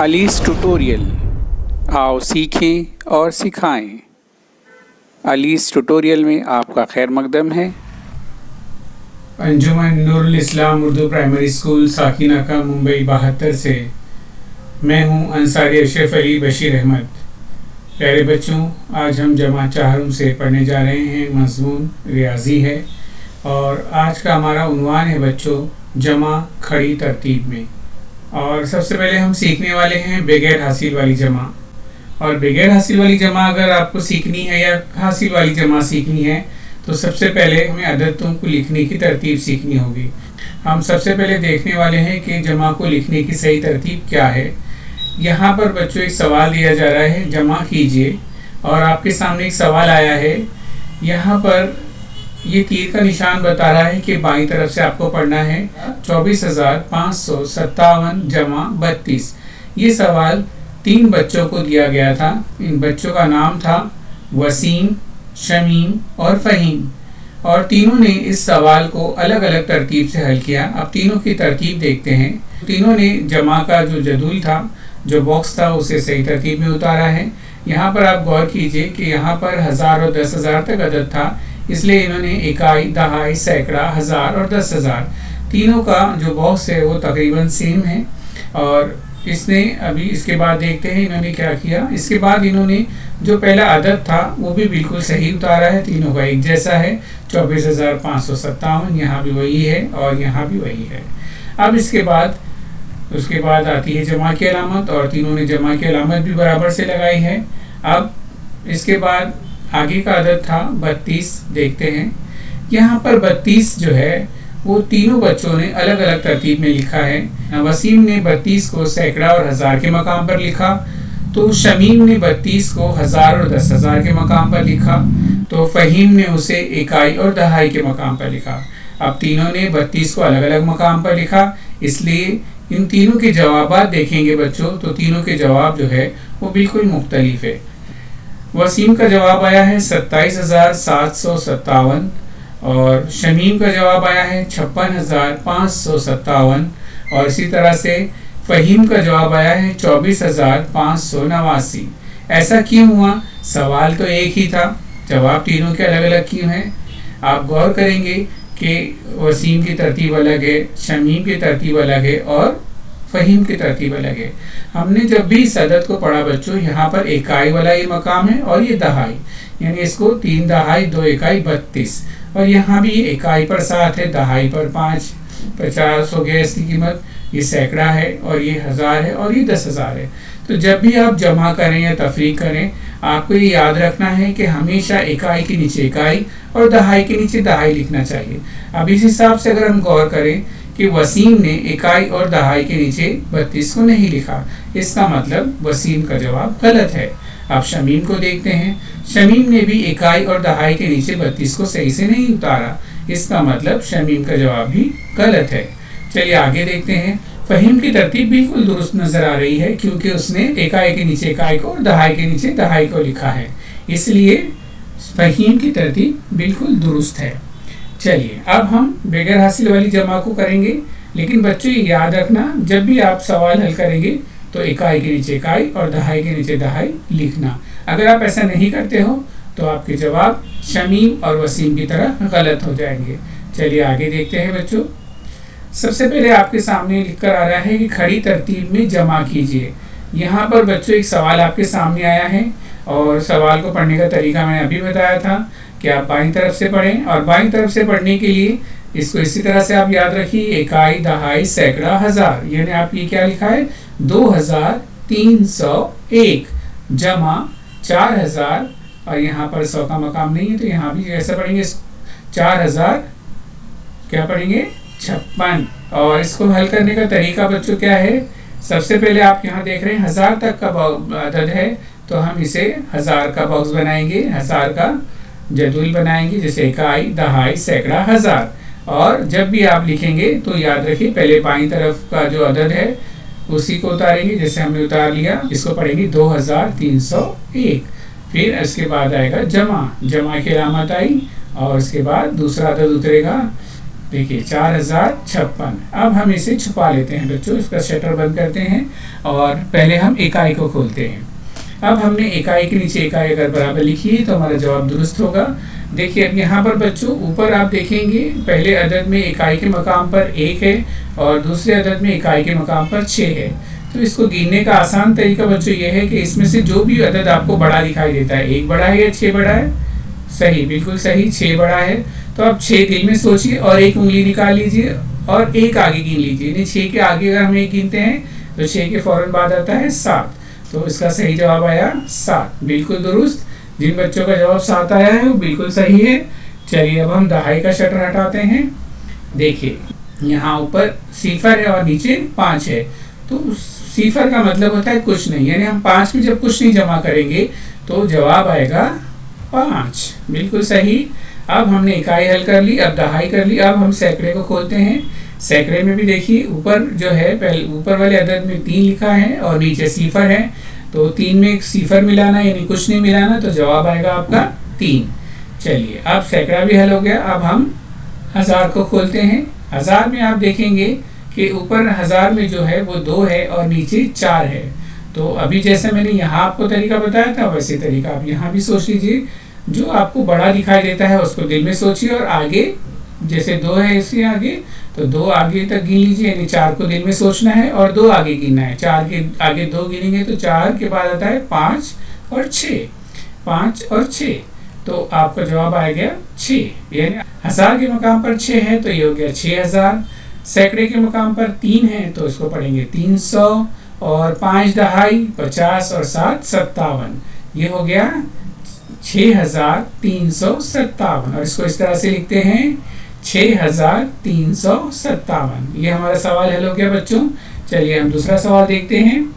अलीस tutorial, आओ सीखें और सिखाएं। अलीस ट्यूटोरियल में आपका खैर मकदम है। अंजुमन नूरुल इस्लाम उर्दू प्राइमरी स्कूल साकिना का मुंबई 72 से मैं हूं अंसारी अशरफ अली बशीर अहमद। प्यारे बच्चों, आज हम जमा चाहरुम से पढ़ने जा रहे हैं। मजमून रियाजी है और आज का हमारा उन्वान है बच्चों जमा खड़ी तरतीब में। और सबसे पहले हम सीखने वाले हैं बगैर हासिल वाली जमा। और बगैर हासिल वाली जमा अगर आपको सीखनी है या हासिल वाली जमा सीखनी है तो सबसे पहले हमें अददों को लिखने की तरतीब सीखनी होगी। हम सबसे पहले देखने वाले हैं कि जमा को लिखने की सही तरतीब क्या है। यहाँ पर बच्चों एक सवाल दिया जा रहा है, जमा कीजिए। और आपके सामने एक सवाल आया है। यहाँ पर ये तीर का निशान बता रहा है कि बाईं तरफ से आपको पढ़ना है 24,557 जमा 32। ये सवाल 3 बच्चों को दिया गया था। इन बच्चों का नाम था वसीम, शमीम और फ़हीम। और तीनों ने इस सवाल को अलग अलग तरतीब से हल किया। अब तीनों की तरतीब देखते हैं। तीनों ने जमा का जो जदूल था, जो बॉक्स था, उसे सही तरतीब में उतारा है। यहाँ पर आप गौर कीजिए कि यहाँ पर 1000 और 10,000 तक अदद था, इसलिए इन्होंने इकाई, दहाई, सैकड़ा, हजार और 10,000 तीनों का जो बॉक्स है वो तकरीबन सेम है। और इसने अभी इसके बाद देखते हैं इन्होंने क्या किया। इसके बाद इन्होंने जो पहला अदद था वो भी बिल्कुल सही उतारा है, तीनों का एक जैसा है 24,557। यहाँ भी वही है और यहाँ भी वही है। अब उसके बाद आती है जमा की अलामत और तीनों ने जमा की अलामत भी बराबर से लगाई है। अब इसके बाद आगे का अदद था 32। देखते हैं यहाँ पर 32 जो है वो तीनों बच्चों ने अलग अलग तरतीब में लिखा है। वसीम ने 32 को सैकड़ा और हजार के मकाम पर लिखा, तो शमीम ने 32 को 1000 और 10,000 के मकाम पर लिखा, तो फ़हीम ने उसे इकाई और दहाई के मकाम पर लिखा। अब तीनों ने 32 को अलग अलग मकाम पर लिखा, इसलिए इन तीनों के जवाबात देखेंगे बच्चों तो तीनों के जवाब जो है वो बिल्कुल मुख्तलिफ है। वसीम का जवाब आया है 27,757 और शमीम का जवाब आया है 56,557 और इसी तरह से फ़हीम का जवाब आया है 24,589। ऐसा क्यों हुआ? सवाल तो एक ही था, जवाब तीनों के अलग अलग क्यों हैं? आप गौर करेंगे कि वसीम की तरतीब अलग है, शमीम की तरतीब अलग है और फ़हीम की तरतीब अलग है। हमने जब भी इस अदद को पढ़ा बच्चों, यहाँ पर इकाई वाला ये मकाम है और ये दहाई, यानी इसको 3 दहाई 2 इकाई 32। और यहाँ भी इकाई पर 7 है, दहाई पर 5, 50 हो गया इसकी कीमत। ये सैकड़ा है और ये 1000 है और ये 10,000 है। तो जब भी आप जमा करें या तफरीक करें, आपको ये याद रखना है कि हमेशा इकाई के नीचे इकाई और दहाई के नीचे दहाई लिखना चाहिए। अब इस हिसाब से अगर हम गौर करें कि वसीम ने इकाई और दहाई के नीचे 32 को नहीं लिखा, इसका मतलब वसीम का जवाब गलत है। अब शमीम को देखते हैं। शमीम ने भी इकाई और दहाई के नीचे 32 को सही से नहीं उतारा, इसका मतलब शमीम का जवाब भी गलत है। चलिए आगे देखते हैं। फ़हीम की तरतीब बिल्कुल दुरुस्त नजर आ रही है क्योंकि उसने इकाई के नीचे इकाई को और दहाई के नीचे दहाई को लिखा है, इसलिए फ़हीम की तरतीब बिल्कुल दुरुस्त है। चलिए अब हम बगैर हासिल वाली जमा को करेंगे, लेकिन बच्चों ये याद रखना, जब भी आप सवाल हल करेंगे तो इकाई के नीचे इकाई और दहाई के नीचे दहाई लिखना। अगर आप ऐसा नहीं करते हो तो आपके जवाब शमीम और वसीम की तरह गलत हो जाएंगे। चलिए आगे देखते हैं बच्चों। सबसे पहले आपके सामने लिखकर आ रहा है कि खड़ी तरतीब में जमा कीजिए। यहाँ पर बच्चों एक सवाल आपके सामने आया है और सवाल को पढ़ने का तरीका मैंने अभी बताया था कि आप बाईं तरफ से पढ़ें। और बाईं तरफ से पढ़ने के लिए इसको इसी तरह से आप याद रखिए, इकाई, दहाई, सैकड़ा, हजार, यानी आप ये क्या लिखा है 2301 जमा 4000 और यहाँ पर 100 का मकाम नहीं है तो यहाँ भी ऐसा पढ़ेंगे 4000 क्या पढ़ेंगे 56। और इसको हल करने का तरीका बच्चों क्या है? सबसे पहले आप यहाँ देख रहे हैं 1000 तक का अदद है, तो हम इसे 1000 का बॉक्स बनाएंगे, 1000 का जदूल बनाएंगे, जैसे इकाई, दहाई, सैकड़ा, हजार। और जब भी आप लिखेंगे तो याद रखिए पहले बाईं तरफ का जो अदद है उसी को उतारेंगे, जैसे हमने उतार लिया। इसको पढ़ेंगे 2301। फिर इसके बाद आएगा जमा की अलामत आई और उसके बाद दूसरा अदद उतरेगा, देखिए 4056। अब हम इसे छुपा लेते हैं बच्चों, इसका शटर बंद करते हैं और पहले हम इकाई को खोलते हैं। अब हमने इकाई के नीचे इकाई अगर बराबर लिखी है तो हमारा जवाब दुरुस्त होगा। देखिए अब यहाँ पर बच्चों ऊपर आप देखेंगे पहले अदद में इकाई के मकाम पर 1 है और दूसरे अदद में इकाई के मकाम पर 6 है। तो इसको गिनने का आसान तरीका बच्चों ये है कि इसमें से जो भी अदद आपको बड़ा दिखाई देता है, 1 बड़ा है या 6 बड़ा है? सही, बिल्कुल सही, 6 बड़ा है। तो अब 6 दिल में सोचिए और एक उंगली निकाल लीजिए और एक आगे गिन लीजिए, यानी 6 के आगे अगर हम एक गिनते हैं तो 6 के फौरन बाद आता है 7। तो इसका सही जवाब आया 7, बिल्कुल दुरुस्त। जिन बच्चों का जवाब 7 आया है वो बिल्कुल सही है। चलिए अब हम दहाई का शटर हटाते हैं। देखिए यहाँ ऊपर 0 है और नीचे 5 है, तो 0 का मतलब होता है कुछ नहीं, यानी हम 5 में जब कुछ नहीं जमा करेंगे तो जवाब आएगा 5, बिल्कुल सही। अब हमने इकाई हल कर ली, अब दहाई कर ली। अब हम सैकड़े को खोलते हैं। सैकड़े में भी देखिए ऊपर जो है पहले ऊपर वाले अदद में 3 लिखा है और नीचे 0 है, तो 3 में 0 मिलाना यानी कुछ नहीं मिलाना, तो जवाब आएगा आपका 3। चलिए अब सैकड़ा भी हल हो गया। अब हम 1000 को खोलते हैं। 1000 में आप देखेंगे कि ऊपर 1000 में जो है वो 2 है और नीचे 4 है। तो अभी जैसे मैंने यहाँ आपको तरीका बताया था वैसे तरीका आप यहाँ भी सोच लीजिए। जो आपको बड़ा दिखाई देता है उसको दिल में सोचिए और आगे जैसे 2 है इसके आगे तो 2 आगे तक गिन लीजिए, यानी 4 को दिल में सोचना है और 2 आगे गिनना है। 4 के आगे 2 गिनेंगे तो 4 के बाद आता है 5 और 6, 5 और 6, तो आपका जवाब आ गया 6। यानी 1000 के मकाम पर 6 है तो ये हो गया 6000। सैकड़े के मकाम पर 3 है तो इसको पढ़ेंगे 300 और 5 दहाई 50 और 7 57, ये हो गया 6357। और इसको इस तरह से लिखते हैं 6357। ये हमारा सवाल हल हो गया बच्चों। चलिए हम दूसरा सवाल देखते हैं।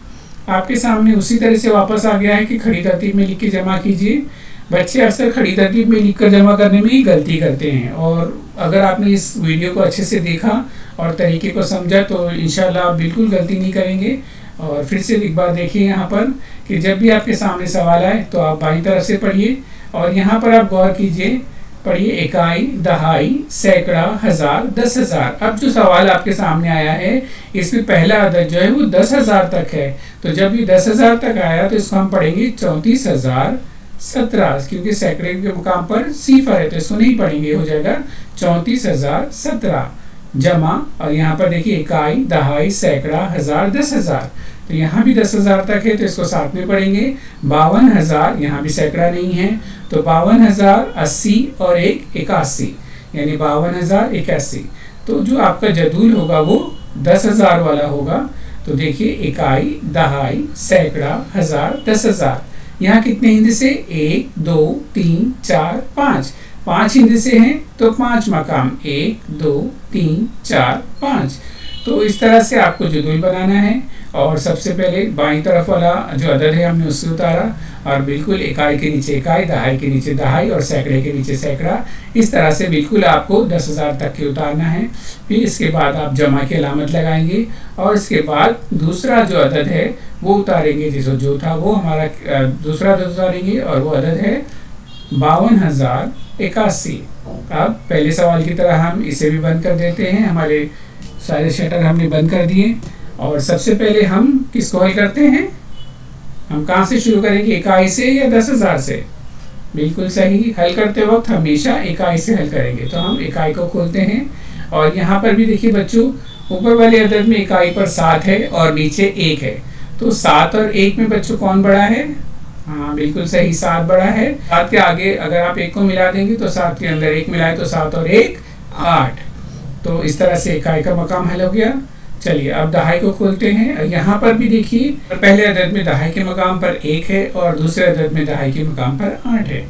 आपके सामने उसी तरह से वापस आ गया है कि खड़ी तरतीब में लिख के जमा कीजिए। बच्चे अक्सर खड़ी तरतीब में लिख कर जमा करने में ही गलती करते हैं, और अगर आपने इस वीडियो को अच्छे से देखा और तरीके को समझा तो इंशाल्लाह आप बिल्कुल गलती नहीं करेंगे। और फिर से एक बार देखिए यहाँ पर कि जब भी आपके सामने सवाल आए तो आप बाईं तरफ से पढ़िए और यहाँ पर आप गौर कीजिए, पढ़िए इकाई, दहाई, सैकड़ा, 1000, 10,000। अब जो सवाल आपके सामने आया है इसमें पहला अदद जो है वो 10,000 तक है, तो जब ये 10,000 तक आया तो इसको हम पढ़ेंगे 34,017, क्योंकि सैकड़े के मुकाम पर 0 है तो इसको नहीं पढ़ेंगे, हो जाएगा 34,017 जमा, और यहाँ पर देखिए इकाई, दहाई, सैकड़ा, 1000, 10,000, तो यहाँ भी 10,000 तक है तो इसको साथ में पढ़ेंगे। 52,000, यहाँ भी सैकड़ा नहीं है तो 52,000, 80 और 1 81, यानी 52,081। तो जो आपका जदूल होगा वो 10,000 वाला होगा। तो देखिए इकाई, दहाई, सैकड़ा, 1000, 10,000। यहाँ कितने हिंद से? 1 2 3 4 5, 5 हिंद से हैं तो 5 मकाम, 1 2 3 4 5। तो इस तरह से आपको जदूल बनाना है और सबसे पहले बाईं तरफ वाला जो अदद है हमने उससे उतारा और बिल्कुल इकाई के नीचे इकाई, दहाई के नीचे दहाई और सैकड़े के नीचे सैकड़ा, इस तरह से बिल्कुल आपको 10,000 तक के उतारना है। फिर इसके बाद आप जमा की अलामत लगाएंगे और इसके बाद दूसरा जो अदद है वो उतारेंगे, जो था वो हमारा दूसरा अदद उतारेंगे और वो अदद है 52,081। अब पहले सवाल की तरह हम इसे भी बंद कर देते हैं। हमारे सारे शटर हमने बंद कर दिए और सबसे पहले हम किसको हल करते हैं? हम कहाँ से शुरू करेंगे, इकाई से या 10,000 से? बिल्कुल सही, हल करते वक्त हमेशा इकाई से हल करेंगे। तो हम इकाई को खोलते हैं और यहाँ पर भी देखिए बच्चों ऊपर वाले अदद में इकाई पर 7 है और नीचे 1 है, तो 7 और 1 में बच्चों कौन बड़ा है? हाँ बिल्कुल सही, 7 बड़ा है। 7 के आगे अगर आप 1 को मिला देंगे तो 7 के अंदर 1 मिलाए तो 7 और 1 8। तो इस तरह से इकाई का मकाम हल हो गया। चलिए अब दहाई को खोलते हैं। यहाँ पर भी देखिए पहले अदद में दहाई के मकाम पर 1 है और दूसरे अदद में दहाई के मकाम पर 8 है,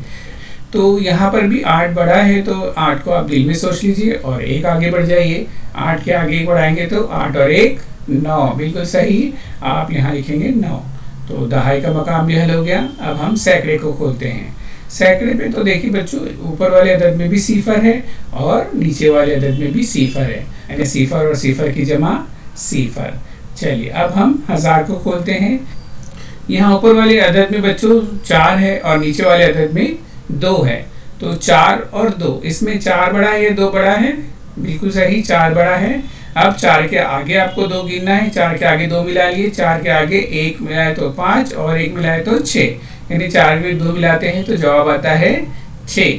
तो यहाँ पर भी 8 बड़ा है तो 8 को आप दिल में सोच लीजिए और 1 आगे बढ़ जाइए। 8 के आगे 1 बढ़ाएंगे तो 8 और 1 9, बिल्कुल सही, आप यहाँ लिखेंगे 9। तो दहाई का मकाम भी हल हो गया। अब हम सैकड़े को खोलते हैं। सैकड़े पे तो देखिए बच्चों ऊपर वाले अदद में भी 0 है और नीचे वाले अदद में भी 0 है, यानी 0 और 0 की जमा 0। चलिए अब हम 1000 को खोलते हैं। यहाँ ऊपर वाले अदद में बच्चों 4 है और नीचे वाले अदद में 2 है, तो 4 और 2, इसमें 4 बड़ा है या 2 बड़ा है? बिल्कुल सही, 4 बड़ा है। अब 4 के आगे आपको 2 गिनना है, 4 के आगे 2 मिला लिए, 4 के आगे 1 मिलाए तो 5 और 1 मिलाए तो 6, यानी 4 में 2 मिलाते हैं तो जवाब आता है 6।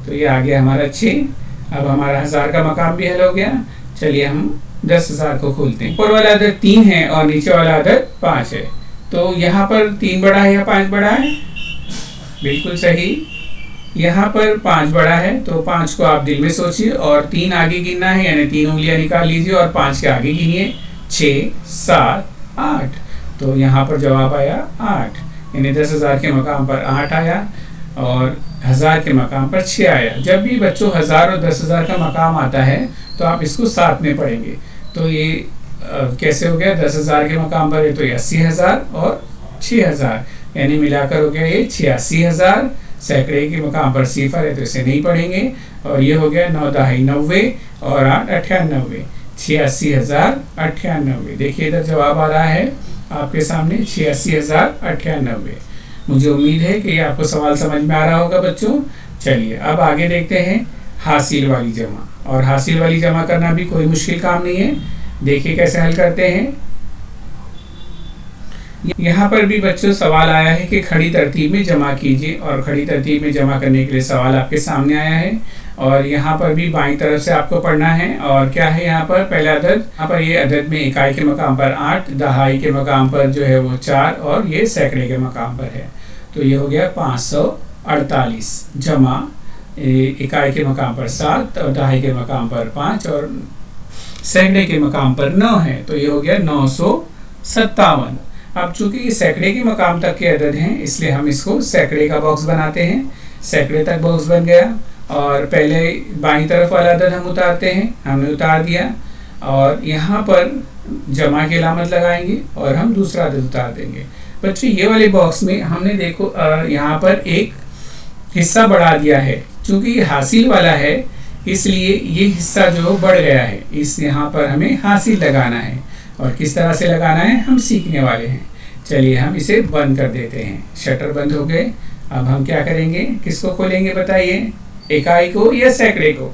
तो ये आ गया हमारा 6। अब हमारा 1000 का मकाम भी हल हो गया। चलिए हम 10,000 को खोलते हैं। ऊपर वाला अदद 3 है और नीचे वाला अदद 5 है, तो यहाँ पर 3 बड़ा है या 5 बड़ा है? बिल्कुल सही, यहाँ पर 5 बड़ा है, तो 5 को आप दिल में सोचिए और 3 आगे गिनना है, यानी 3 उंगलियां निकाल लीजिए और 5 के आगे गिनिए, 6, 7, 8। तो यहाँ पर जवाब आया 8, यानी 10,000 के मकाम पर 8 आया और 1000 के मकाम पर 6 आया। जब भी बच्चों 1000 और 10,000 का मकाम आता है तो आप इसको साथ में पढ़ेंगे। तो ये कैसे हो गया? 10,000 के मकाम पर है तो 80,000 और 6,000, यानी मिलाकर हो गया ये 86,000। सैकड़े के मकाम पर सिफर है तो इसे नहीं पढ़ेंगे। और ये हो गया 9 दहाई 90 और 8 98, 86,098। देखिए इधर जवाब आ रहा है आपके सामने 86,098। मुझे उम्मीद है कि आपको सवाल समझ में आ रहा होगा बच्चों। चलिए अब आगे देखते हैं हासिल वाली जमा। और हासिल वाली जमा करना भी कोई मुश्किल काम नहीं है। देखिए कैसे हल करते हैं। यहाँ पर भी बच्चों सवाल आया है कि खड़ी तरतीब में जमा कीजिए, और खड़ी तरतीब में जमा करने के लिए सवाल आपके सामने आया है। और यहाँ पर भी बाईं तरफ से आपको पढ़ना है। और क्या है यहाँ पर? पहला अदद, यहाँ पर ये अदद में इकाई के मकाम पर 8, दहाई के मकाम पर जो है वो 4 और ये सैकड़े के मकाम पर है। तो ये हो गया 548 जमा इकाई के मकाम पर 7 और दहाई के मकाम पर 5 और सैकड़े के मकाम पर 9 है। तो ये हो गया 957। अब चूंकि ये सैकड़े के मकाम तक के अदद हैं, इसलिए हम इसको सैकड़े का बॉक्स बनाते हैं। सैकड़े तक बॉक्स बन गया और पहले बाईं तरफ वाला अदद हम उतारते हैं, हमने उतार दिया। और यहाँ पर जमा की अलामत लगाएंगे और हम दूसरा अदद उतार देंगे। बच्चों ये वाले बॉक्स में हमने देखो यहाँ पर एक हिस्सा बढ़ा दिया है। चूंकि ये हासिल वाला है इसलिए ये हिस्सा जो बढ़ गया है, इस यहाँ पर हमें हासिल लगाना है। और किस तरह से लगाना है हम सीखने वाले हैं। चलिए हम इसे बंद कर देते हैं। शटर बंद हो गए। अब हम क्या करेंगे? किसको खोलेंगे बताइए? इकाई को या सैकड़े को?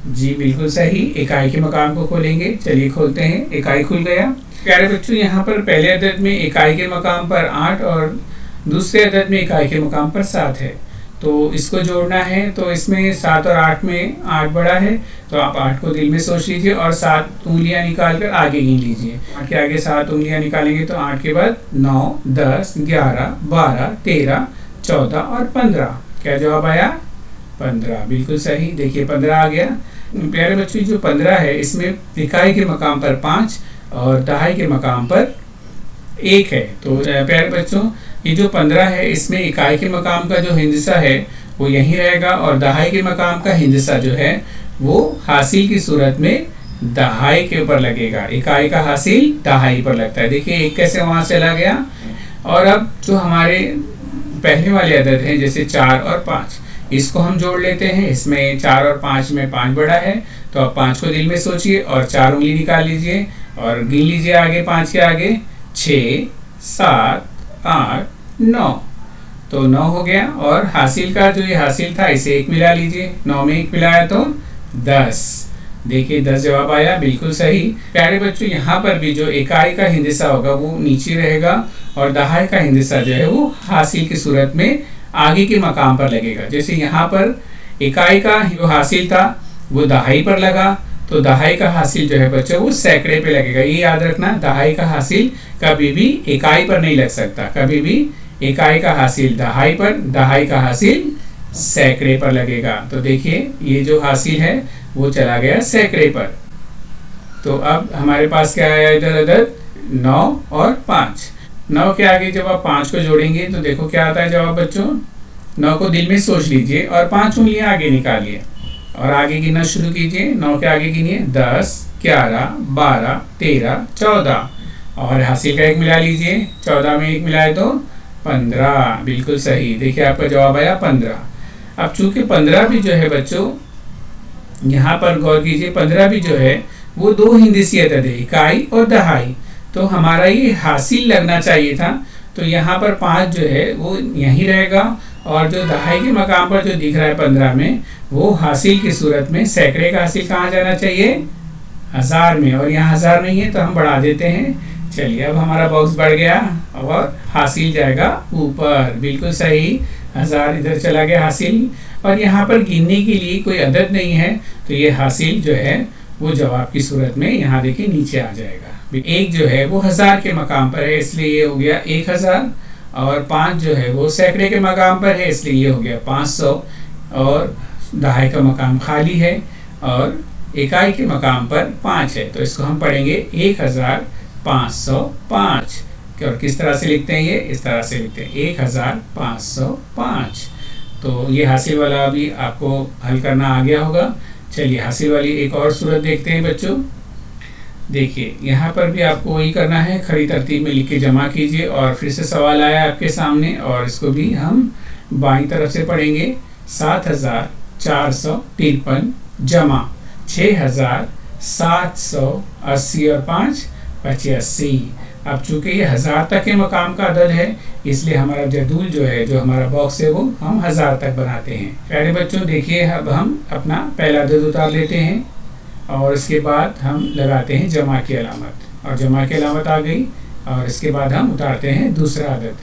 जी बिल्कुल सही, इकाई के मकाम को खोलेंगे। चलिए खोलते हैं। इकाई खुल गया। प्यारे बच्चों यहाँ पर पहले अदद में इकाई के मकाम पर 8 और दूसरे अदद में इकाई के मकाम पर 7 है। तो इसको जोड़ना है, तो इसमें 7 और 8 में 8 बड़ा है, तो आप 8 को दिल में सोच लीजिए और 7 उंगलियां निकाल कर आगे गिन लीजिए। 8 के आगे 7 उंगलियां निकालेंगे तो 8 के बाद 9, 10, 11, 12, 13, 14 और 15। क्या जवाब आया? 15। बिल्कुल सही। देखिए 15 आ गया। प्यारे बच्चों जो 15 है इसमें इकाई के मकाम पर 5 और दहाई के मकाम पर 1 है। तो प्यारे बच्चों ये जो 15 है इसमें इकाई के मकाम का जो हिंदसा है वो यहीं रहेगा और दहाई के मकाम का हिंदसा जो है वो हासिल की सूरत में दहाई के ऊपर लगेगा। इकाई का हासिल दहाई पर लगता है। देखिए 1 कैसे वहां चला गया। और अब जो हमारे पहले वाले अदद हैं जैसे 4 और 5, इसको हम जोड़ लेते हैं। इसमें 4 और 5 में 5 बड़ा है, तो अब 5 को दिल में सोचिए और 4 उंगली निकाल लीजिए और गिन लीजिए आगे 5 के आगे 6, 7, 8, 9। तो 9 हो गया। और हासिल का जो ये हासिल था इसे 1 मिला लीजिए। 9 में 1 मिलाया तो 10। देखिए 10 जवाब आया। बिल्कुल सही। प्यारे बच्चों यहाँ पर भी जो इकाई का हिंदसा होगा वो नीचे रहेगा और दहाई का हिंदसा जो है वो हासिल की सूरत में आगे के मकाम पर लगेगा। जैसे यहाँ पर इकाई का जो हासिल था वो दहाई पर लगा, तो दहाई का हासिल जो है बच्चों वो सैकड़े पे लगेगा। ये याद रखना, दहाई का हासिल कभी भी इकाई पर नहीं लग सकता। कभी भी इकाई का हासिल दहाई पर, दहाई का हासिल सैकड़े पर लगेगा। तो देखिए ये जो हासिल है वो चला गया सैकड़े पर। तो अब हमारे पास क्या आया इधर अदद? 9 और 5। 9 के आगे जब आप 5 को जोड़ेंगे तो देखो क्या आता है जवाब बच्चों। 9 को दिल में सोच लीजिए और 5 उंगलियां आगे निकालिए और आगे गिनना शुरू कीजिए। 9 के आगे गिनिए 10, 11, 12, 13, 14 और हासिल का 1 मिला लीजिए। 14 में 1 मिलाए तो 15। बिल्कुल सही। देखिए आपका जवाब आया 15। अब चूंकि 15 भी जो है बच्चों, यहाँ पर गौर कीजिए, 15 भी जो है वो 2 हिंदसी अदद है, इकाई और दहाई। तो हमारा ये हासिल लगना चाहिए था, तो यहाँ पर 5 जो है वो यहीं रहेगा, और जो दहाई के मकाम पर जो दिख रहा है 15 में, वो हासिल की सूरत में सैकड़े का हासिल कहाँ जाना चाहिए, 1000 में, और यहाँ 1000 नहीं है तो हम बढ़ा देते हैं। चलिए अब हमारा बॉक्स बढ़ गया और हासिल जाएगा ऊपर, बिल्कुल सही, 1000 इधर चला गया हासिल। और यहाँ पर गिनने के लिए कोई अदद नहीं है, तो ये हासिल जो है वो जवाब की सूरत में यहाँ देखिए नीचे आ जाएगा। एक जो है वो 1000 के मकाम पर है, इसलिए ये हो गया 1000, और 5 जो है वो सैकड़े के मकाम पर है, इसलिए ये हो गया 500, और दहाई का मकाम खाली है और इकाई के मकाम पर 5 है, तो इसको हम पढ़ेंगे 1505। और किस तरह से लिखते हैं, ये इस तरह से लिखते हैं 1505। तो ये हासिल वाला अभी आपको हल करना आ गया होगा। चलिए हासिल वाली एक और सूरत देखते हैं बच्चों। देखिए यहाँ पर भी आपको वही करना है, खड़ी तरतीब में लिख के जमा कीजिए, और फिर से सवाल आया आपके सामने, और इसको भी हम बाईं तरफ से पढ़ेंगे। 7453 जमा 6780 और 5 85। अब चूंकि ये 1000 तक के मकाम का अदद है, इसलिए हमारा जदूल जो है, जो हमारा बॉक्स है, वो हम 1000 तक बनाते हैं। प्यारे बच्चों देखिए, अब हम अपना पहला अदद उतार लेते हैं, और इसके बाद हम लगाते हैं जमा की अलामत, और जमा की अलामत आ गई, और इसके बाद हम उतारते हैं दूसरा अदद।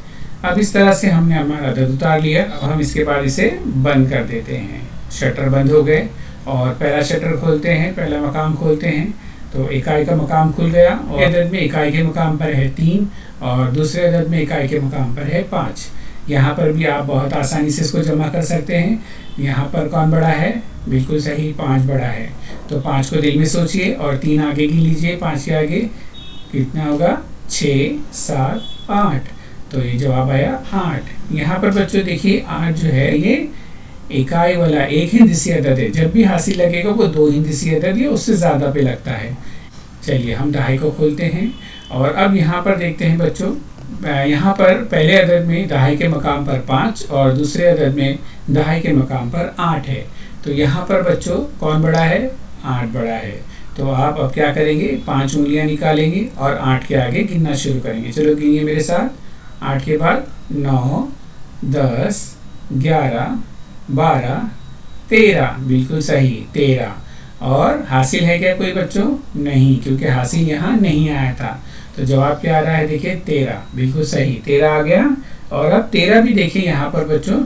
अब इस तरह से हमने हमारा अदद उतार लिया। अब हम इसके बाद इसे बंद कर देते हैं, शटर बंद हो गए, और पहला शटर खोलते हैं, पहला मकाम खोलते हैं, तो इकाई का मकाम खुल गया, और अदद में इकाई के मकाम पर है 3, और दूसरे अदद में इकाई के मकाम पर है 5। यहाँ पर भी आप बहुत आसानी से इसको जमा कर सकते हैं। यहाँ पर कौन बड़ा है, बिल्कुल सही, 5 बड़ा है, तो 5 को दिल में सोचिए और 3 आगे गिन लीजिए। 5 के आगे कितना होगा, 6 7 8, तो ये जवाब आया 8। यहाँ पर बच्चों देखिए 8 जो है ये इकाई वाला एक हिंदसी अदद है, जब भी हासिल लगेगा वो 2 हिंदसी अदद या उससे ज़्यादा पे लगता है। चलिए हम दहाई को खोलते हैं, और अब यहाँ पर देखते हैं बच्चों, यहाँ पर पहले अदद में दहाई के मकाम पर 5 और दूसरे अदद में दहाई के मकाम पर 8 है, तो यहाँ पर बच्चों कौन बड़ा है, 8 बड़ा है। तो आप अब क्या करेंगे, 5 उंगलियां निकालेंगे और 8 के आगे गिनना शुरू करेंगे। चलो गिनिए मेरे साथ, 8 के बाद 9 10 11 12 13, बिल्कुल सही 13। और हासिल है क्या कोई बच्चों, नहीं, क्योंकि हासिल यहाँ नहीं आया था, तो जवाब क्या आ रहा है, देखिए 13, बिल्कुल सही 13 आ गया। और अब 13 भी देखिए यहाँ पर बच्चों,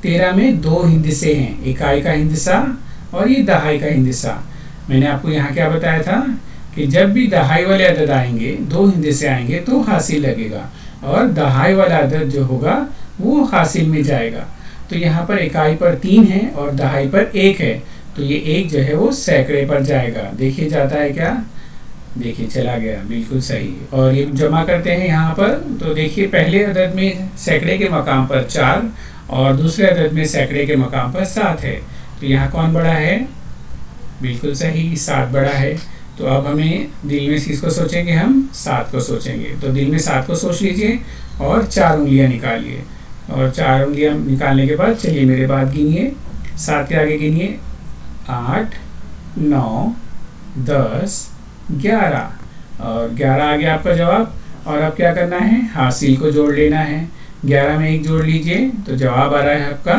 13 में 2 हिंदसे हैं, इकाई का हिंदसा और ये दहाई का हिंदसा। मैंने आपको यहाँ क्या बताया था कि जब भी दहाई वाले अदद आएंगे, 2 हिंदसे आएंगे तो हासिल लगेगा, और दहाई वाला अदद जो होगा वो हासिल में जाएगा। तो यहाँ पर इकाई पर 3 है और दहाई पर 1 है, तो ये 1 जो है वो सैकड़े पर जाएगा। देखिए जाता है क्या, देखिए चला गया, बिल्कुल सही। और ये जमा करते हैं यहाँ पर, तो देखिए पहले अदद में सैकड़े के मकाम पर 4 और दूसरे अदद में सैकड़े के मकाम पर 7 है, तो यहाँ कौन बड़ा है, बिल्कुल सही 7 बड़ा है। तो अब हमें दिल में किसको सोचेंगे, हम 7 को सोचेंगे। तो दिल में 7 को सोच लीजिए और 4 उंगलियां निकालिए, और 4 उंगलियां निकालने के बाद चलिए मेरे बाद गिनिए, 7 के आगे गिनिए, 8 9 10 11, और 11 आ गया आपका जवाब। और अब क्या करना है, हासिल को जोड़ लेना है। 11 में 1 जोड़ लीजिए, तो जवाब आ रहा है आपका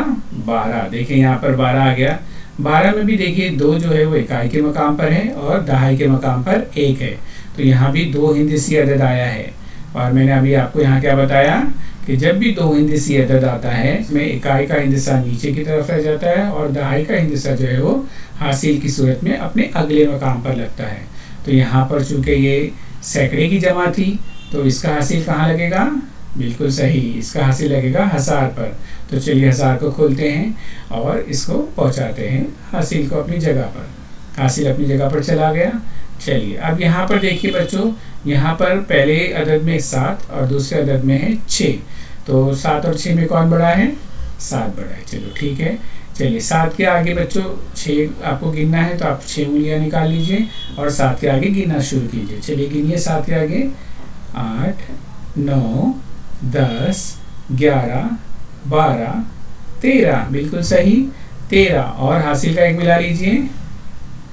12। देखिए यहाँ पर 12 आ गया। 12 में भी देखिए 2 जो है वो इकाई के मकाम पर है और दहाई के मकाम पर 1 है, तो यहाँ भी 2 हिंदसी अदद आया है। और मैंने अभी आपको यहाँ क्या बताया कि जब भी 2 हिंदसी अदद आता है, इसमें इकाई का हिंदसा नीचे की तरफ रह जाता है और दहाई का हिंदसा जो है वो हासिल की सूरत में अपने अगले मकाम पर लगता है। तो यहाँ पर चूंकि ये सैकड़े की जमा थी, तो इसका हासिल कहाँ लगेगा, बिल्कुल सही, इसका हासिल लगेगा 1000 पर। तो चलिए 1000 को खोलते हैं और इसको पहुँचाते हैं हासिल को अपनी जगह पर। हासिल अपनी जगह पर चला गया। चलिए अब यहाँ पर देखिए बच्चों, यहाँ पर पहले अदद में 7 और दूसरे अदद में है 6, तो 7 और 6 में कौन बड़ा है, 7 बड़ा है। चलो ठीक है, चलिए 7 के आगे बच्चों 6 आपको गिनना है, तो आप 6 उंगलियां निकाल लीजिए और 7 के आगे गिनना शुरू कीजिए। चलिए गिनिए 7 के आगे, 8 9 10 11 12 13, बिल्कुल सही 13। और हासिल का 1 मिला लीजिए,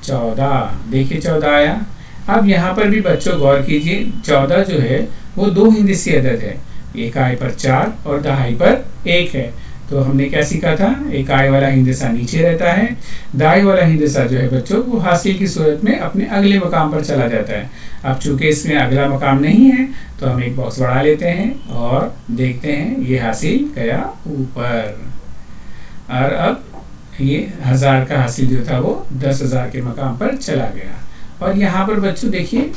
14। देखिए 14 आया। अब यहाँ पर भी बच्चों गौर कीजिए, 14 जो है वो 2 हिंदसी अदद है, इकाई पर 4 और दहाई पर 1 है। तो हमने क्या सीखा था, इकाई वाला हिंदसा नीचे रहता है, दहाई वाला हिंदसा जो है बच्चों वो हासिल की सूरत में अपने अगले मकाम पर चला जाता है। अब चूंकि इसमें अगला मकाम नहीं है तो हम एक बॉक्स बढ़ा लेते हैं और देखते हैं ये हासिल गया ऊपर, और अब ये 1000 का हासिल जो था वो 10,000 के मकाम पर चला गया। और यहाँ पर बच्चों देखिए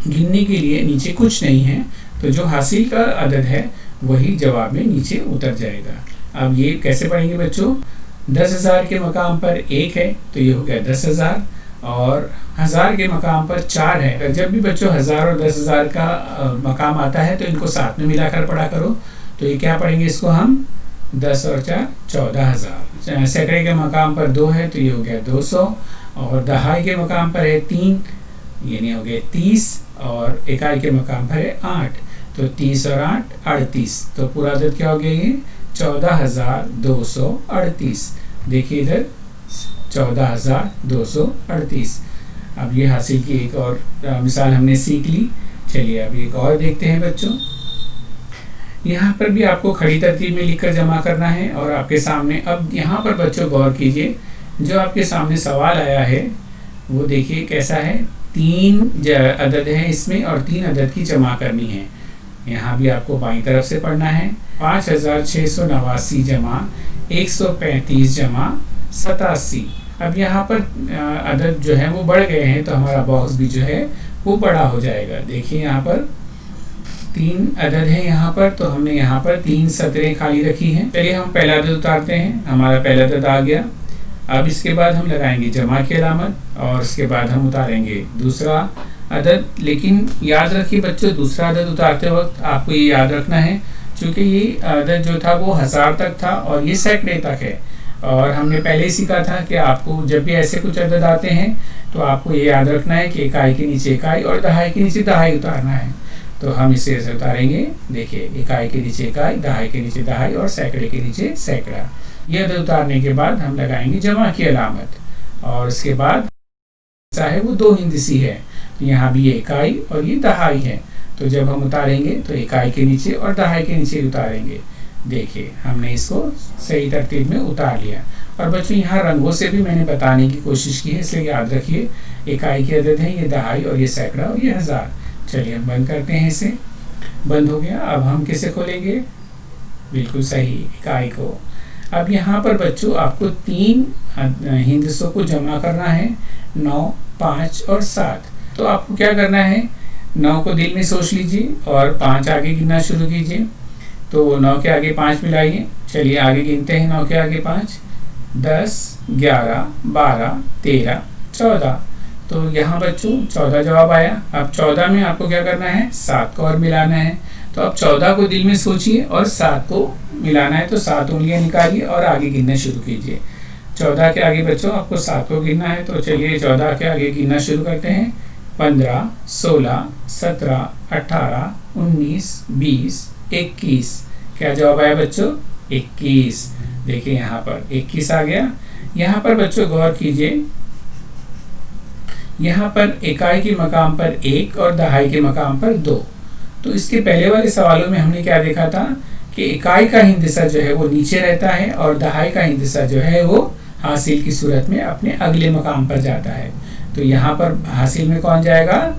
गिनने के लिए नीचे कुछ नहीं है, तो जो हासिल का अदद है वही जवाब में नीचे उतर जाएगा। अब ये कैसे पढ़ेंगे बच्चों, 10,000 के मकाम पर 1 है तो ये हो गया 10,000, और 1000 के मकाम पर 4 है। जब भी बच्चों 1000 और 10,000 का मकाम आता है तो इनको साथ में मिलाकर पढ़ा करो। तो ये क्या पढ़ेंगे, इसको हम 10 और 4 14,000। सैकड़े के मकाम पर 2 है तो ये हो गया 200, और दहाई के मकाम पर है 3, यानी हो गया 30, और इकाई के मकाम पर है 8, तो 30 और 8 38। तो पूरा अदद क्या हो गया, ये 14,238। देखिए इधर 14,238। अब ये हासिल की एक और मिसाल हमने सीख ली। चलिए अब एक और देखते हैं बच्चों। यहाँ पर भी आपको खड़ी तरतीब में लिखकर जमा करना है, और आपके सामने अब यहाँ पर बच्चों गौर कीजिए, जो आपके सामने सवाल आया है वो देखिए कैसा है। 3 अदद है इसमें और 3 अदद की जमा करनी है। यहाँ भी आपको बाईं तरफ से पढ़ना है। 5,689 जमा 135 जमा 87। अब यहाँ पर अदद जो है वो बढ़ गए हैं तो हमारा बॉक्स भी जो है वो बड़ा हो जाएगा। देखिए यहाँ पर 3 अदद है यहाँ पर, तो हमने यहाँ पर 3 सतरें खाली रखी हैं। चलिए हम पहला अदद उतारते हैं। हमारा पहला अदद आ गया। अब इसके बाद हम लगाएंगे जमा की अलामत, और इसके बाद हम उतारेंगे दूसरा अदद। लेकिन याद रखिए बच्चों, दूसरा अदद उतारते वक्त आपको ये याद रखना है, क्योंकि ये अदद जो था वो 1000 तक था और ये सैकड़े तक है। और हमने पहले ही सीखा था कि आपको जब भी ऐसे कुछ अदद आते हैं तो आपको ये याद रखना है कि इकाई के नीचे इकाई और दहाई के नीचे दहाई उतारना है। तो हम इसे ऐसे उतारेंगे। देखिए इकाई के नीचे इकाई, दहाई के नीचे दहाई और सैकड़े के नीचे सैकड़ा। ये अदद उतारने के बाद हम लगाएंगे जमा की अलामत, और उसके बाद है वो 2 हिंदसी है, तो यहाँ भी ये इकाई और ये दहाई है। तो जब हम उतारेंगे तो इकाई के नीचे और दहाई के नीचे उतारेंगे। देखिए हमने इसको सही तरतीब में उतार लिया। और बच्चों यहाँ रंगों से भी मैंने बताने की कोशिश की है, इसलिए याद रखिए इकाई की अदद है ये दहाई और ये सैकड़ा और ये 1000। चलिए हम बंद करते हैं इसे। बंद हो गया। अब हम किसे खोलेंगे, बिल्कुल सही इकाई को। अब यहाँ पर बच्चों आपको 3 हिंदसों को जमा करना है, 9, 5 और 7। तो आपको क्या करना है, 9 को दिल में सोच लीजिए और 5 आगे गिनना शुरू कीजिए। तो 9 के आगे 5 मिलाइए। चलिए आगे गिनते हैं। 9 के आगे 5, 10, 11, 12, 13, 14। तो यहाँ बच्चों 14 जवाब आया। अब 14 में आपको क्या करना है, 7 को और मिलाना है। तो अब 14 को दिल में सोचिए और 7 को मिलाना है, तो 7 उंगलियां निकालिए और आगे गिनना शुरू कीजिए। 14 के आगे बच्चों आपको 7 को गिनना है, तो चलिए 14 के आगे गिनना शुरू करते हैं। 15, 16, 17, 18, 19, 20, 21। क्या जवाब आया बच्चों, 21। देखिए यहाँ पर 21 आ गया। यहाँ पर बच्चों गौर कीजिए, यहाँ पर इकाई के मकाम पर 1 और दहाई के मकाम पर 2। तो इसके पहले वाले सवालों में हमने क्या देखा था कि इकाई का हिंदसा जो है वो नीचे रहता है और दहाई का हिंदसा जो है वो हासिल की सूरत में अपने अगले मकाम पर जाता है। तो यहाँ पर हासिल में कौन जाएगा,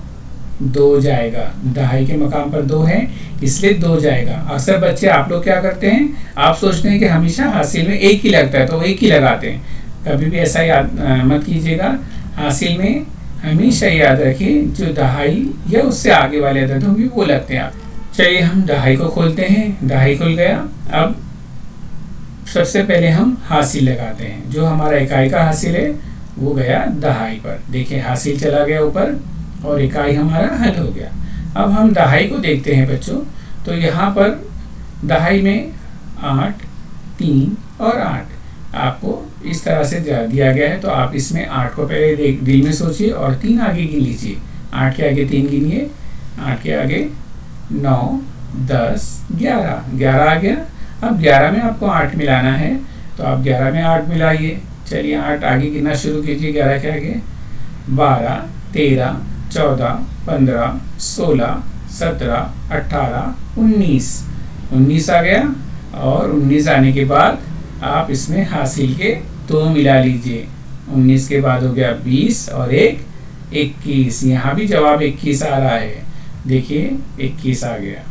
2 जाएगा। दहाई के मकाम पर 2 है इसलिए 2 जाएगा। अक्सर बच्चे आप लोग क्या करते हैं, आप सोचते हैं कि हमेशा हासिल में 1 ही लगता है तो 1 ही लगाते हैं। कभी भी ऐसा याद मत कीजिएगा। हासिल में हमेशा याद रखिए जो दहाई या उससे आगे वाले अदद होंगे वो लगते हैं आप। चलिए हम दहाई को खोलते हैं। दहाई खुल गया। अब सबसे पहले हम हासिल लगाते हैं। जो हमारा इकाई का हासिल है वो गया दहाई पर। देखिए हासिल चला गया ऊपर और इकाई हमारा हल हो गया। अब हम दहाई को देखते हैं बच्चों। तो यहाँ पर दहाई में 8, 3 और 8 आपको इस तरह से दिया गया है। तो आप इसमें 8 को पहले दिल में सोचिए और 3 आगे गिन लीजिए। 8 के आगे 3 गिनिए, 8 के आगे 9, 10, 11, 11 आ गया। अब 11 में आपको 8 मिलाना है, तो आप 11 में 8 मिलाइए। चलिए 8 आगे गिनना शुरू कीजिए। 11 के आगे 12, 13, 14, 15, 16, 17, 18, 19। 19 आ गया और 19 आने के बाद आप इसमें हासिल के 2 मिला लीजिए। 19 के बाद हो गया 20 और 1 21। यहाँ भी जवाब 21 आ रहा है। देखिए 21 आ गया।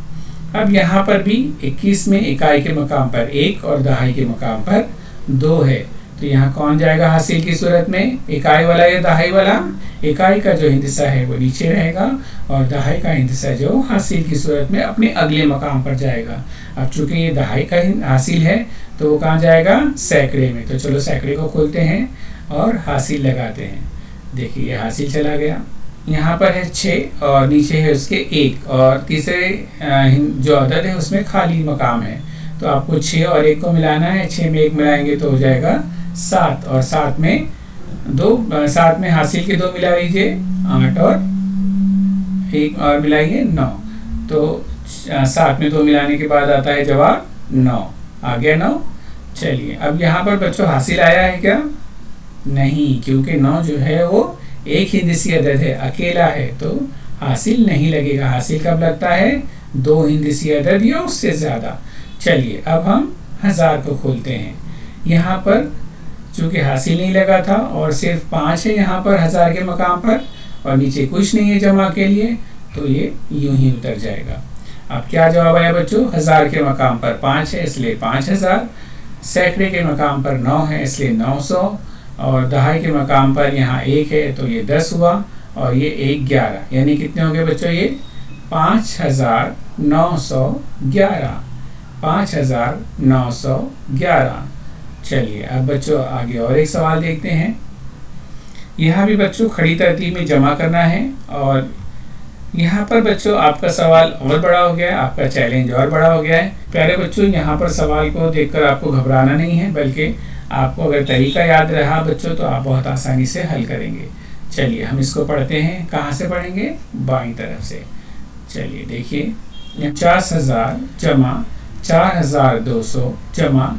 अब यहाँ पर भी 21 में इकाई के मकाम पर 1 और दहाई के मकाम पर 2 है, तो यहाँ कौन जाएगा हासिल की सूरत में, इकाई वाला या दहाई वाला? इकाई का जो हिंदसा है वो नीचे रहेगा और दहाई का हिंदसा जो हासिल की सूरत में अपने अगले मकाम पर जाएगा। अब चूंकि ये दहाई का हासिल है तो वो कहाँ जाएगा, सैकड़े में। तो चलो सैकड़े को खोलते हैं और हासिल लगाते हैं। देखिए ये हासिल चला गया। यहाँ पर है 6 और नीचे है उसके 1 और तीसरे जो अदद है उसमें खाली मकाम है, तो आपको 6 और 1 को मिलाना है। 6 में 1 मिलाएंगे तो हो जाएगा 7 और 7 में हासिल के 2 मिला लीजिए, 8 और 1 और मिलाइए 9। तो 7 में 2 मिलाने के बाद आता है जवाब 9। आ गया 9। चलिए अब यहाँ पर बच्चों हासिल आया है क्या? नहीं, क्योंकि 9 जो है वो एक हिंदसी अदद है, अकेला है, तो हासिल नहीं लगेगा। हासिल कब लगता है? 2 हिंदसी अदद या उससे ज़्यादा। चलिए अब हम 1000 को खोलते हैं। यहाँ पर चूंकि हासिल नहीं लगा था और सिर्फ 5 है यहाँ पर 1000 के मकाम पर और नीचे कुछ नहीं है जमा के लिए, तो ये यूं ही उतर जाएगा। अब क्या जवाब आया बच्चों? 1000 के मकाम पर 5 है इसलिए 5000, सैकड़े के मकाम पर 9 है इसलिए 900 और दहाई के मकाम पर यहाँ 1 है तो ये 10 हुआ और ये 1 11, यानी कितने हो गए बच्चों? ये 5911। 5911। चलिए अब बच्चों आगे और एक सवाल देखते हैं। यहाँ भी बच्चों खड़ी तरतीब में जमा करना है और यहाँ पर बच्चों आपका सवाल और बड़ा हो गया है, आपका चैलेंज और बड़ा हो गया है। प्यारे बच्चों यहाँ पर सवाल को देखकर आपको घबराना नहीं है, बल्कि आपको अगर तरीका याद रहा बच्चों तो आप बहुत आसानी से हल करेंगे। चलिए हम इसको पढ़ते हैं। कहाँ से पढ़ेंगे? बाईं तरफ से। चलिए देखिए 50,000 जमा 4,200 जमा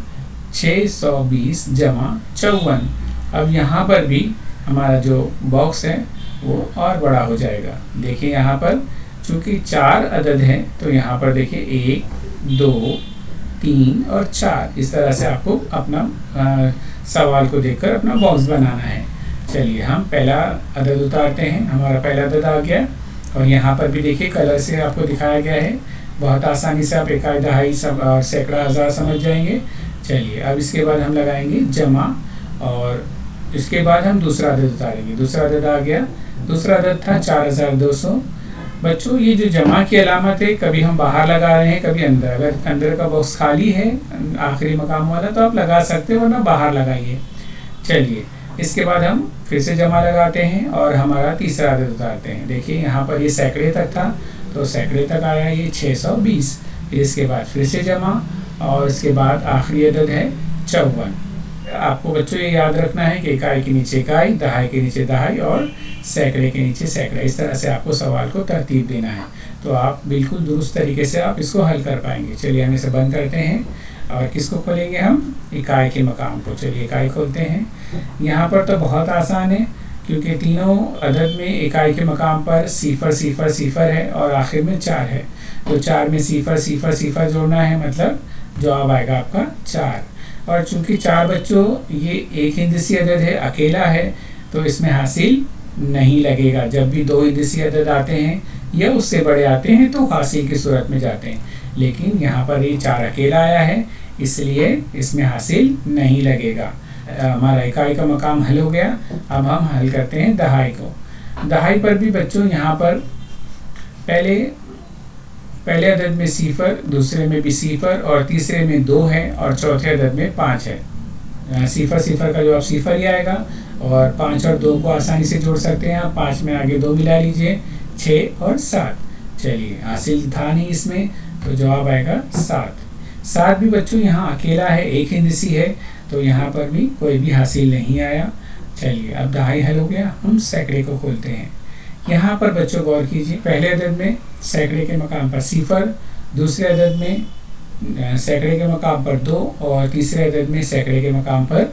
620 जमा 54। अब यहाँ पर भी हमारा जो बॉक्स है वो और बड़ा हो जाएगा। देखिए यहाँ पर चूंकि 4 अदद है तो यहाँ पर देखिए 1, 2, 3 और 4, इस तरह से आपको अपना सवाल को देखकर अपना बॉक्स बनाना है। चलिए हम पहला अदद उतारते हैं। हमारा पहला अदद आ गया और यहाँ पर भी देखिए कलर से आपको दिखाया गया है। बहुत आसानी से आप इकाई, दहाई और सैकड़ा, हज़ार समझ जाएंगे। चलिए अब इसके बाद हम लगाएंगे जमा और इसके बाद हम दूसरा अदद उतारेंगे। दूसरा अदद आ गया। दूसरा अदद था 4200। बच्चों ये जो जमा की अलामत है कभी हम बाहर लगा रहे हैं कभी अंदर। अगर अंदर का बॉक्स खाली है आखिरी मकाम वाला तो आप लगा सकते हो, वरना बाहर लगाइए। चलिए इसके बाद हम फिर से जमा लगाते हैं और हमारा तीसरा अदद उतारते हैं। देखिए यहाँ पर ये सैकड़े तक था तो सैकड़े तक आया ये 620। फिर इसके बाद फिर से जमा और इसके बाद आखिरी अदद है 54। आपको बच्चों ये याद रखना है कि इकाई के नीचे इकाई, दहाई के नीचे दहाई और सैकड़े के नीचे सैकड़ा। इस तरह से आपको सवाल को तरतीब देना है, तो आप बिल्कुल दुरुस्त तरीके से आप इसको हल कर पाएंगे। चलिए हम इसे बंद करते हैं और किसको खोलेंगे हम? इकाई के मकाम को। चलिए इकाई खोलते हैं। यहाँ पर तो बहुत आसान है क्योंकि तीनों अदद में इकाई के मकाम पर सिफर सिफर सिफर है और आखिर में 4 है, तो 4 में सिफर सिफर सिफर जोड़ना है, मतलब जवाब आएगा आपका 4। और चूंकि 4 बच्चों ये एक हिंदसी अदद है, अकेला है, तो इसमें हासिल नहीं लगेगा। जब भी 2 हिंदसी अदद आते हैं या उससे बड़े आते हैं तो हासिल की सूरत में जाते हैं, लेकिन यहाँ पर ये 4 अकेला आया है इसलिए इसमें हासिल नहीं लगेगा। हमारा इकाई का मकाम हल हो गया। अब हम हल करते हैं दहाई को। दहाई पर भी बच्चों यहाँ पर पहले अदद में सिफर, दूसरे में भी सिफर और तीसरे में 2 है और चौथे अदद में 5 है। सिफर सिफर का जवाब सिफर ही आएगा और 5 और 2 को आसानी से जोड़ सकते हैं आप। 5 में आगे 2 मिला लीजिए, 6 और 7। चलिए हासिल था नहीं इसमें तो जवाब आएगा 7। 7 भी बच्चों यहाँ अकेला है, एक हिंदसी है, तो यहाँ पर भी कोई भी हासिल नहीं आया। चलिए अब दहाई हल हो गया। हम सैकड़े को खोलते हैं। यहाँ पर बच्चों गौर कीजिए, पहले अदद में सैकड़े के मकाम पर सिफर, दूसरे अदद में सैकड़े के मकाम पर 2 और तीसरे अदद में सैकड़े के मकाम पर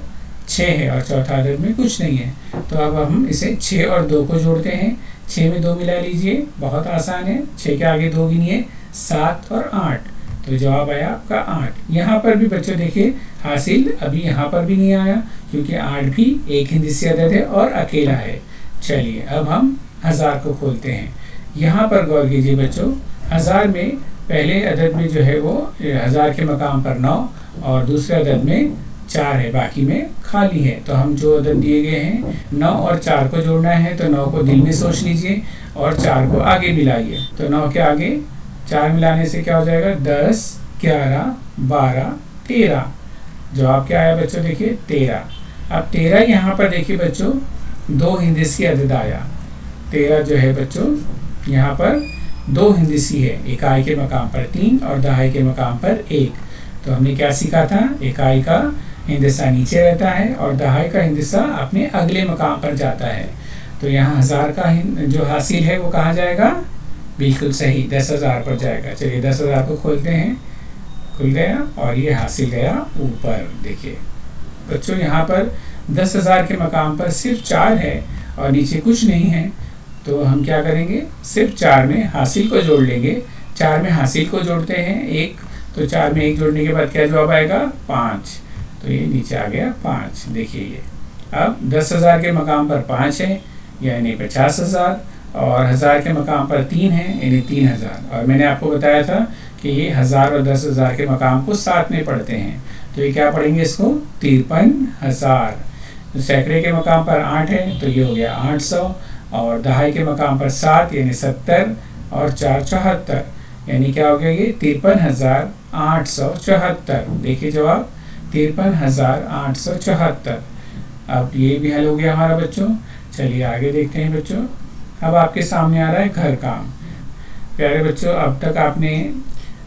6 है और चौथा अदद में कुछ नहीं है। तो अब हम इसे 6 और 2 को जोड़ते हैं। 6 में 2 मिला लीजिए, बहुत आसान है। 6 के आगे 2 गिनिए, 7 और 8, तो जवाब आया आपका 8। यहाँ पर भी बच्चों देखिए हासिल अभी यहाँ पर भी नहीं आया, क्योंकि 8 भी एक हिंदसी अदद है और अकेला है। चलिए अब हम 1000 को खोलते हैं। यहाँ पर गौर कीजिए बच्चों, 1000 में पहले अदद में जो है वो 1000 के मकाम पर 9 और दूसरे अदद में 4 है, बाकी में खाली है। तो हम जो अदद दिए गए हैं 9 और 4 को जोड़ना है, तो 9 को दिल में सोच लीजिए और 4 को आगे मिलाइए। तो 9 के आगे 4 मिलाने से क्या हो जाएगा, 10, 11, 12, 13। जवाब क्या आया बच्चों, देखिए 13। अब 13 यहाँ पर देखिए बच्चों 2 हिंदसी अदद आया। 13 जो है बच्चों यहाँ पर 2 हिंदसी है, इकाई के मकाम पर 3 और दहाई के मकाम पर 1। तो हमने क्या सीखा था, इकाई का हिंदसा नीचे रहता है और दहाई का हिंदसा अपने अगले मकाम पर जाता है। तो यहाँ 1000 का जो हासिल है वो कहाँ जाएगा, बिल्कुल सही 10,000 पर जाएगा। चलिए 10,000 को खोलते हैं, खुल गया और ये हासिल गया ऊपर। देखिए बच्चों यहाँ पर 10,000 के मकाम पर सिर्फ 4 है और नीचे कुछ नहीं है, तो हम क्या करेंगे, सिर्फ 4 में हासिल को जोड़ लेंगे। 4 में हासिल को जोड़ते हैं 1, तो 4 में 1 जोड़ने के बाद क्या जवाब आएगा, 5। तो ये नीचे आ गया 5। देखिए ये अब 10,000 के मकाम पर 5 है यानी 50,000 और 1000 के मकाम पर 3 है यानी 3,000। और मैंने आपको बताया था कि ये 1000 और 10,000 के मकाम को साथ में पढ़ते हैं, तो ये क्या पढ़ेंगे इसको, 53,000। तो सैकड़े के मकाम पर 8 है तो ये हो गया 800 और दहाई के मकाम पर 7 यानी 70 और 4 74 यानी क्या हो गया, ये 53,874। देखिए जवाब 53,874। अब ये भी हल हो गया हमारा बच्चों। चलिए आगे देखते हैं बच्चों। अब आपके सामने आ रहा है घर काम। प्यारे बच्चों अब तक आपने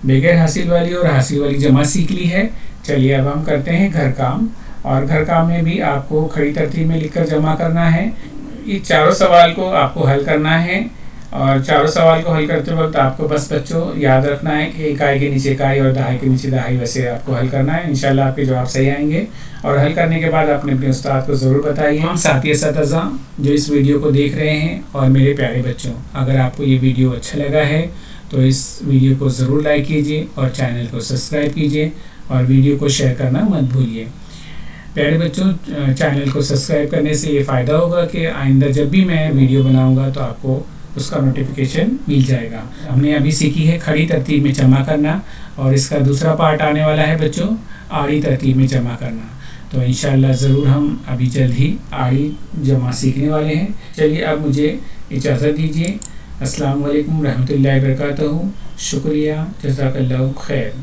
बगैर हासिल वाली और हासिल वाली जमा सीख ली है। चलिए अब हम करते हैं घर काम, और घर काम में भी आपको खड़ी तरतीब में लिखकर जमा करना है। ये चारों सवाल को आपको हल करना है और चारों सवाल को हल करते वक्त आपको बस बच्चों याद रखना है कि इकाई के नीचे इकाई और दहाई के नीचे दहाई, वैसे आपको हल करना है। इंशाल्लाह आपके जवाब सही आएंगे और हल करने के बाद आपने अपने उस्ताद को ज़रूर बताइए। हम साथी असतज़ा जो इस वीडियो को देख रहे हैं और मेरे प्यारे बच्चों, अगर आपको ये वीडियो अच्छा लगा है तो इस वीडियो को ज़रूर लाइक कीजिए और चैनल को सब्सक्राइब कीजिए और वीडियो को शेयर करना मत भूलिए। प्यारे बच्चों चैनल को सब्सक्राइब करने से ये फ़ायदा होगा कि आइंदा जब भी मैं वीडियो बनाऊंगा तो आपको उसका नोटिफिकेशन मिल जाएगा। हमने अभी सीखी है खड़ी तरतीब में जमा करना और इसका दूसरा पार्ट आने वाला है बच्चों आड़ी तरतीब में जमा करना। तो इंशाल्लाह ज़रूर हम अभी जल्द ही आड़ी जमा सीखने वाले हैं। चलिए अब मुझे इजाज़त दीजिए। अस्सलाम वालेकुम रहमतुल्लाहि व बरकातहू। शुक्रिया, जज़ाकल्लाहु खैर।